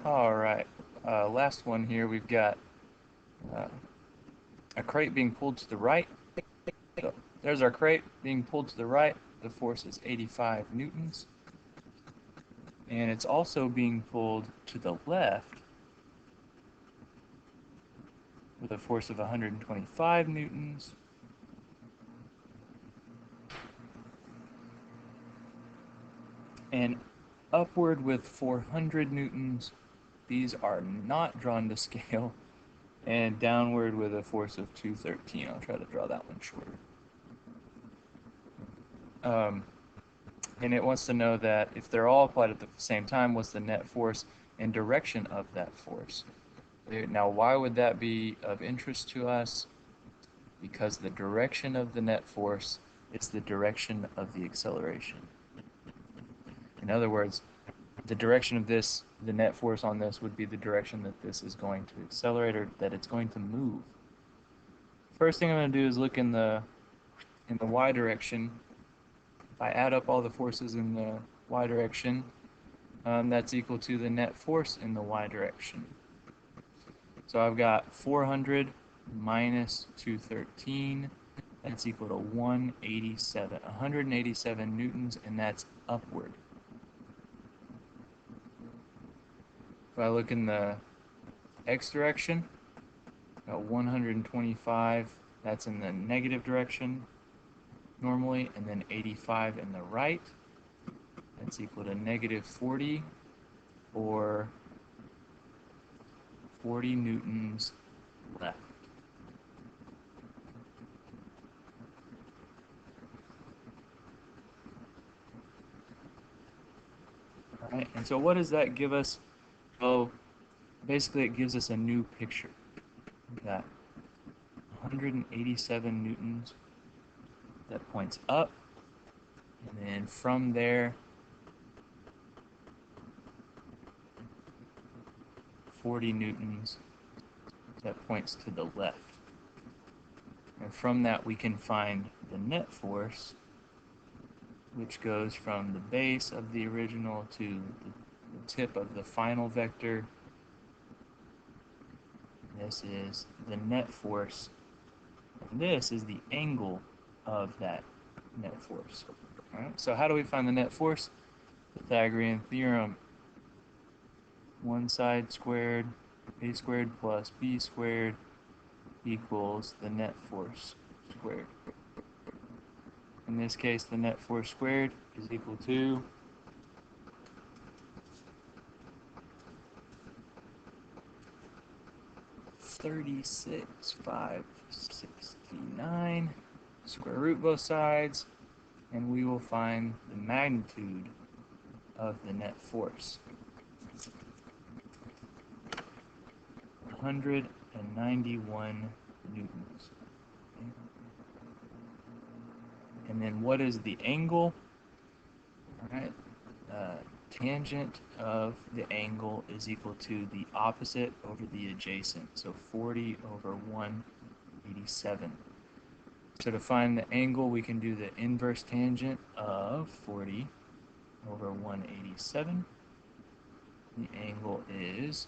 All right, last one here. We've got uh, a crate being pulled to the right. So there's our crate being pulled to the right. The force is 85 newtons. And it's also being pulled to the left with a force of 125 newtons. And upward with 400 newtons. These are not drawn to scale. And downward with a force of 213. I'll try to draw that one shorter. And it wants to know that if they're all applied at the same time, what's the net force and direction of that force? Now, why would that be of interest to us? Because the direction of the net force is the direction of the acceleration. In other words, the direction of this, the net force on this would be the direction that this is going to accelerate or that it's going to move. First thing I'm going to do is look in the y direction. If I add up all the forces in the y direction, that's equal to the net force in the y direction. So I've got 400 minus 213, that's equal to 187 newtons, and that's upward. If I look in the x direction, got 125, that's in the negative direction normally, and then 85 in the right, that's equal to negative 40, or 40 newtons left. All right, and so what does that give us? Well, basically it gives us a new picture. We've got 187 newtons that points up, and then from there 40 newtons that points to the left. And from that we can find the net force, which goes from the base of the original to the tip of the final vector. This is the net force. And this is the angle of that net force. All right, so how do we find the net force? Pythagorean theorem. One side squared, a squared plus b squared equals the net force squared. In this case, the net force squared is equal to 36,569. Square root both sides, and we will find the magnitude of the net force. 191 newtons. And then what is the angle? All right, tangent of the angle is equal to the opposite over the adjacent, so 40 over 187. So to find the angle, we can do the inverse tangent of 40 over 187. The angle is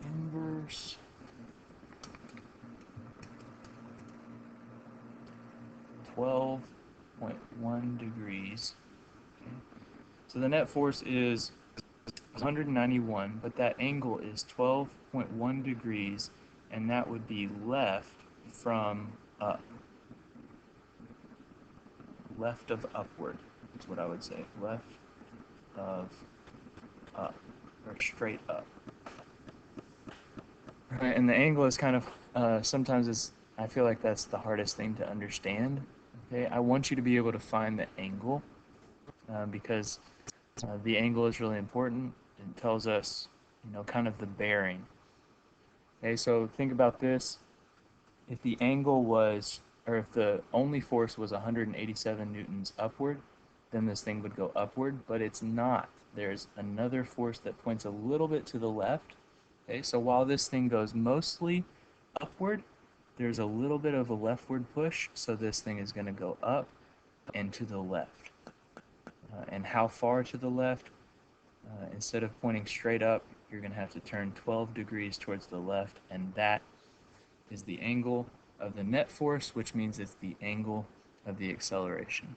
inverse 12.1 degrees. Okay. So the net force is 191, but that angle is 12.1 degrees, and that would be left from up. Left of upward is what I would say. Left of up, or straight up. Right, and the angle is kind of, sometimes I feel like that's the hardest thing to understand. Okay, I want you to be able to find the angle because the angle is really important. It tells us, kind of the bearing. Okay, so think about this. If the angle was, or if the only force was 187 newtons upward, then this thing would go upward, but it's not. There's another force that points a little bit to the left. Okay, so while this thing goes mostly upward, there's a little bit of a leftward push, so this thing is going to go up and to the left. And how far to the left? Instead of pointing straight up, you're going to have to turn 12 degrees towards the left, and that is the angle of the net force, which means it's the angle of the acceleration.